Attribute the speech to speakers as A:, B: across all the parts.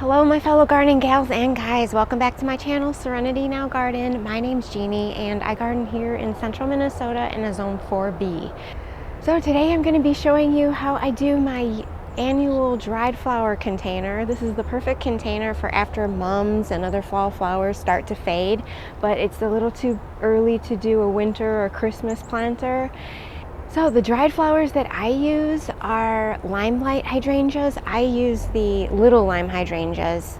A: Hello my fellow gardening gals and guys, welcome back to my channel, Serenity Now Garden. My name's Jeannie and I garden here in central Minnesota in a zone 4B. So today I'm going to be showing you how I do my annual dried flower container. This is the perfect container for after mums and other fall flowers start to fade, but it's a little too early to do a winter or Christmas planter. So the dried flowers that I use are limelight hydrangeas. I use the little lime hydrangeas.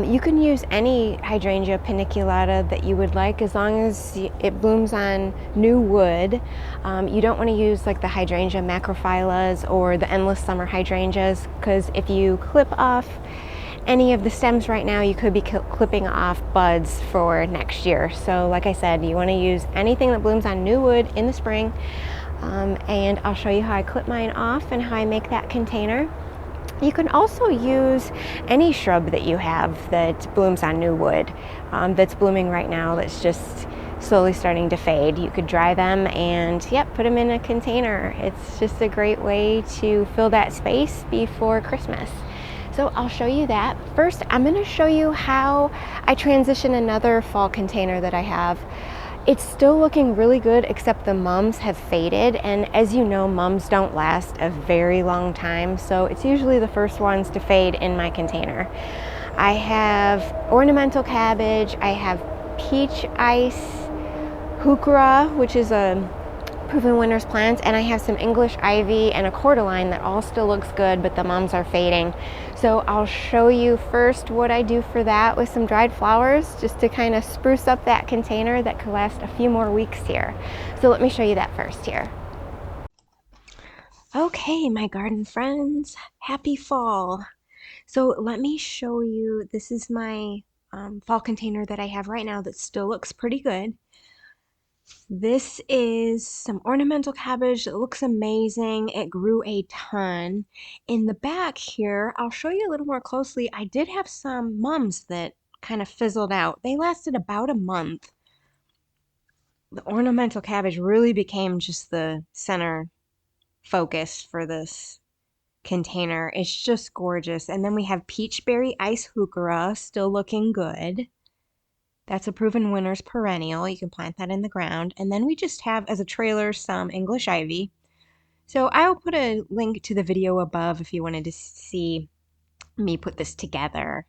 A: You can use any hydrangea paniculata that you would like as long as it blooms on new wood. You don't want to use like the hydrangea macrophyllus or the endless summer hydrangeas, because if you clip off any of the stems right now, you could be clipping off buds for next year. So like I said, you want to use anything that blooms on new wood in the spring. And I'll show you how I clip mine off and how I make that container. You can also use any shrub that you have that blooms on new wood, that's blooming right now, that's just slowly starting to fade. You could dry them and put them in a container. It's just a great way to fill that space before Christmas. So I'll show you that. First, I'm going to show you how I transition another fall container that I have. It's still looking really good, except the mums have faded, and as you know, mums don't last a very long time, so it's usually the first ones to fade in my container. I have ornamental cabbage, I have peach ice heuchera, which is a proven winter's plant, and I have some English ivy and a cordyline that all still looks good, but the mums are fading. So I'll show you first what I do for that with some dried flowers, just to kind of spruce up that container that could last a few more weeks here. So let me show you that first here. Okay, my garden friends, happy fall. So let me show you, this is my fall container that I have right now that still looks pretty good. This is some ornamental cabbage that looks amazing. It grew a ton. In the back here, I'll show you a little more closely. I did have some mums that kind of fizzled out. They lasted about a month. The ornamental cabbage really became just the center focus for this container. It's just gorgeous. And then we have peachberry ice heuchera still looking good. That's a proven winter's perennial. You can plant that in the ground. And then we just have as a trailer some English ivy. So I'll put a link to the video above if you wanted to see me put this together.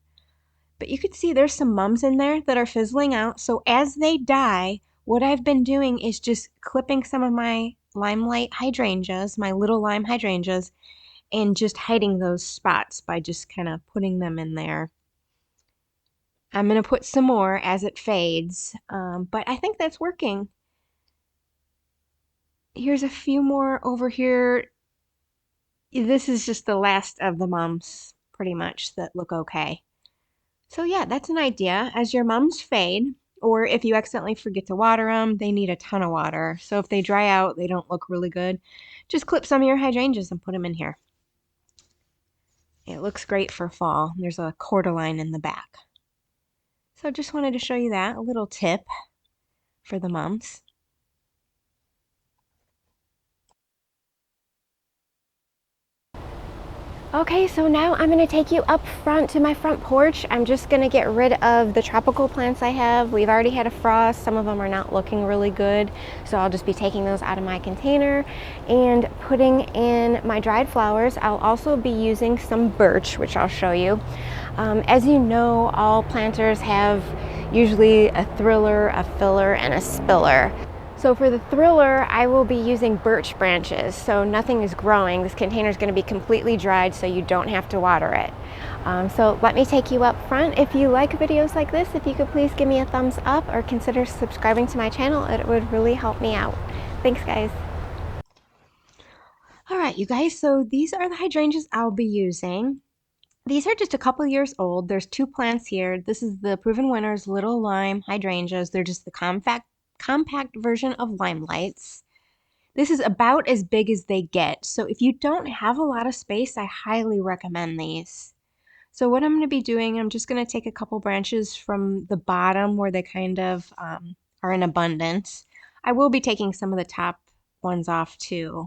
A: But you can see there's some mums in there that are fizzling out. So as they die, what I've been doing is just clipping some of my limelight hydrangeas, my little lime hydrangeas, and just hiding those spots by just kind of putting them in there. I'm going to put some more as it fades, but I think that's working. Here's a few more over here. This is just the last of the mums, pretty much, that look okay. So yeah, that's an idea. As your mums fade, or if you accidentally forget to water them, they need a ton of water. So if they dry out, they don't look really good. Just clip some of your hydrangeas and put them in here. It looks great for fall. There's a cordyline in the back. So just wanted to show you that, a little tip for the mums. Okay, so now I'm going to take you up front to my front porch. I'm just going to get rid of the tropical plants I have. We've already had a frost. Some of them are not looking really good. So I'll just be taking those out of my container and putting in my dried flowers. I'll also be using some birch, which I'll show you. As you know, all planters have usually a thriller, a filler, and a spiller. So for the thriller, I will be using birch branches, so nothing is growing. This container is going to be completely dried, so you don't have to water it. So let me take you up front. If you like videos like this, if you could please give me a thumbs up or consider subscribing to my channel, it would really help me out. Thanks, guys. All right, you guys, so these are the hydrangeas I'll be using. These are just a couple years old. There's two plants here. This is the Proven Winners Little Lime Hydrangeas. They're just the compact version of limelights. This is about as big as they get. So if you don't have a lot of space, I highly recommend these. So what I'm going to be doing, I'm just going to take a couple branches from the bottom where they kind of are in abundance. I will be taking some of the top ones off too.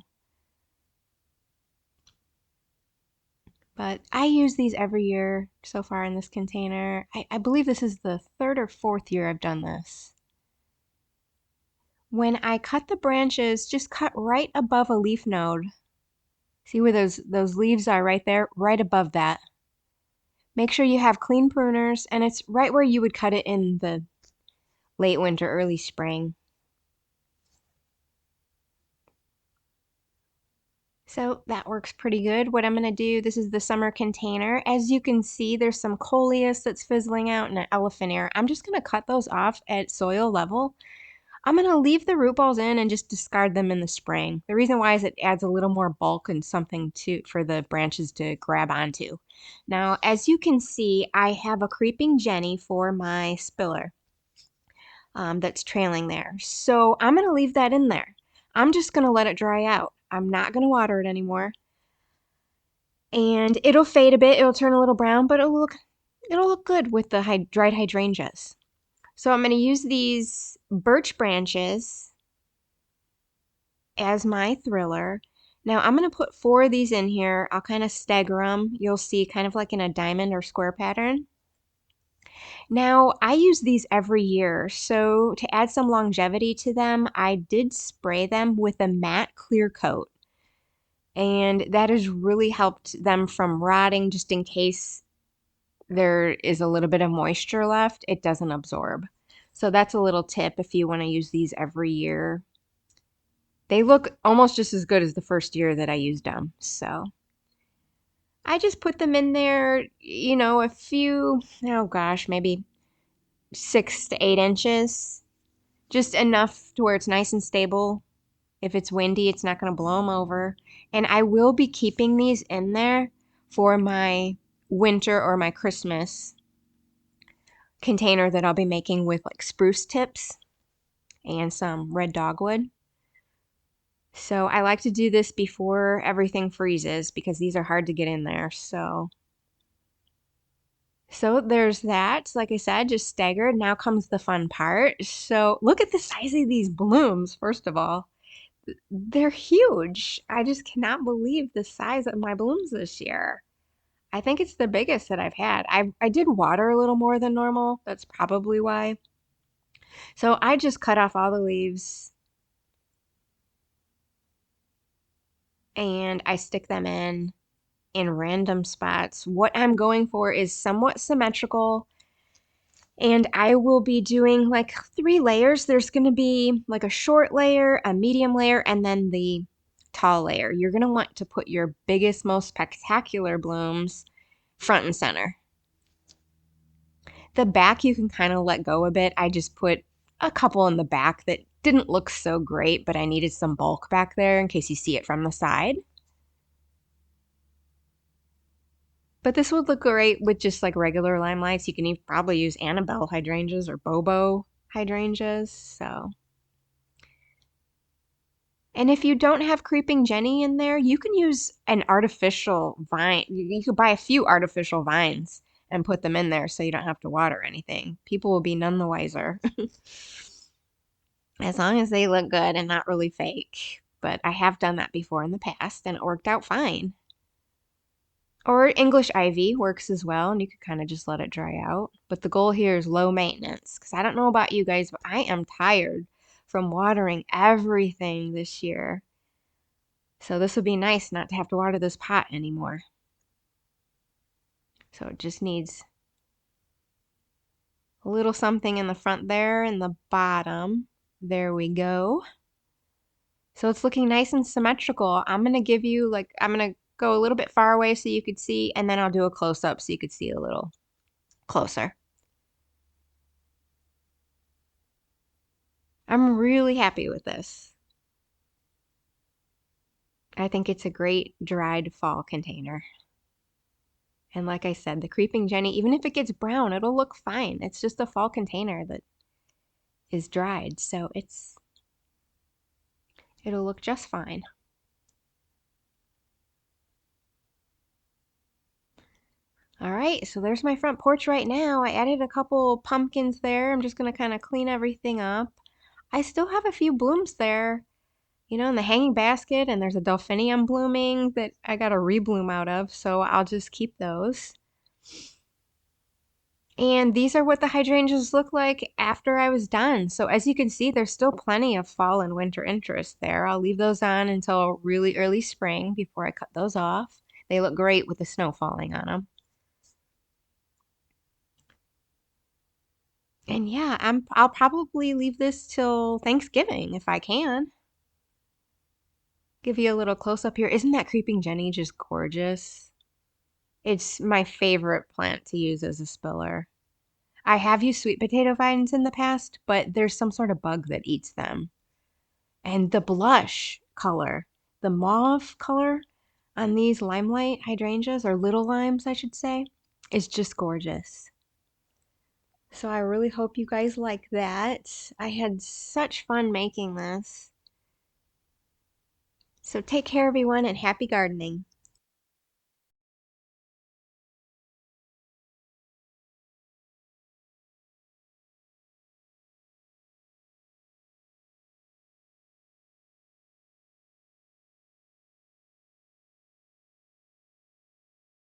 A: But I use these every year so far in this container. I believe this is the 3rd or 4th year I've done this. When I cut the branches, just cut right above a leaf node. See where those leaves are right there? Right above that. Make sure you have clean pruners, and it's right where you would cut it in the late winter, early spring. So that works pretty good. What I'm going to do, this is the summer container. As you can see, there's some coleus that's fizzling out and an elephant ear. I'm just going to cut those off at soil level. I'm going to leave the root balls in and just discard them in the spring. The reason why is it adds a little more bulk and something for the branches to grab onto. Now, as you can see, I have a creeping Jenny for my spiller that's trailing there. So I'm going to leave that in there. I'm just going to let it dry out. I'm not going to water it anymore. And it'll fade a bit. It'll turn a little brown, but it'll look good with the dried hydrangeas. So I'm going to use these birch branches as my thriller. Now I'm going to put 4 of these in here. I'll kind of stagger them. You'll see kind of like in a diamond or square pattern. Now I use these every year. So to add some longevity to them, I did spray them with a matte clear coat. And that has really helped them from rotting just in case there is a little bit of moisture left. It doesn't absorb. So that's a little tip if you want to use these every year. They look almost just as good as the first year that I used them. So I just put them in there, you know, a few, oh gosh, maybe 6 to 8 inches. Just enough to where it's nice and stable. If it's windy, it's not going to blow them over. And I will be keeping these in there for my winter or my Christmas container that I'll be making with like spruce tips and some red dogwood. So I like to do this before everything freezes because these are hard to get in there. So there's that. Like I said, just staggered. Now comes the fun part. So look at the size of these blooms, first of all. They're huge. I just cannot believe the size of my blooms this year. I think it's the biggest that I've had. I did water a little more than normal. That's probably why. So I just cut off all the leaves and I stick them in random spots. What I'm going for is somewhat symmetrical, and I will be doing like 3 layers. There's going to be like a short layer, a medium layer, and then the tall layer. You're going to want to put your biggest, most spectacular blooms front and center. The back you can kind of let go a bit. I just put a couple in the back that didn't look so great, but I needed some bulk back there in case you see it from the side. But this would look great with just like regular lime lights. You can probably use Annabelle hydrangeas or Bobo hydrangeas. So, and if you don't have creeping Jenny in there, you can use an artificial vine. You could buy a few artificial vines and put them in there so you don't have to water anything. People will be none the wiser. As long as they look good and not really fake. But I have done that before in the past and it worked out fine. Or English ivy works as well, and you could kind of just let it dry out. But the goal here is low maintenance, because I don't know about you guys, but I am tired from watering everything this year. So this would be nice not to have to water this pot anymore. So it just needs a little something in the front there and the bottom. There we go. So it's looking nice and symmetrical. I'm going to give you I'm going to go a little bit far away so you could see, and then I'll do a close-up so you could see a little closer. I'm really happy with this. I think it's a great dried fall container. And like I said, the creeping Jenny, even if it gets brown, it'll look fine. It's just a fall container that is dried, so it'll look just fine. All right, so there's my front porch right now. I added a couple pumpkins there. I'm just gonna kind of clean everything up. I still have a few blooms there You know, in the hanging basket, and there's a delphinium blooming that I got a rebloom out of, so I'll just keep those. And these are what the hydrangeas look like after I was done. So as you can see, there's still plenty of fall and winter interest there. I'll leave those on until really early spring before I cut those off. They look great with the snow falling on them. And yeah, I'll probably leave this till Thanksgiving if I can. Give you a little close up here. Isn't that creeping Jenny just gorgeous? It's my favorite plant to use as a spiller. I have used sweet potato vines in the past, but there's some sort of bug that eats them. And the blush color, the mauve color on these limelight hydrangeas, or little limes, I should say, is just gorgeous. So I really hope you guys like that. I had such fun making this. So take care, everyone, and happy gardening.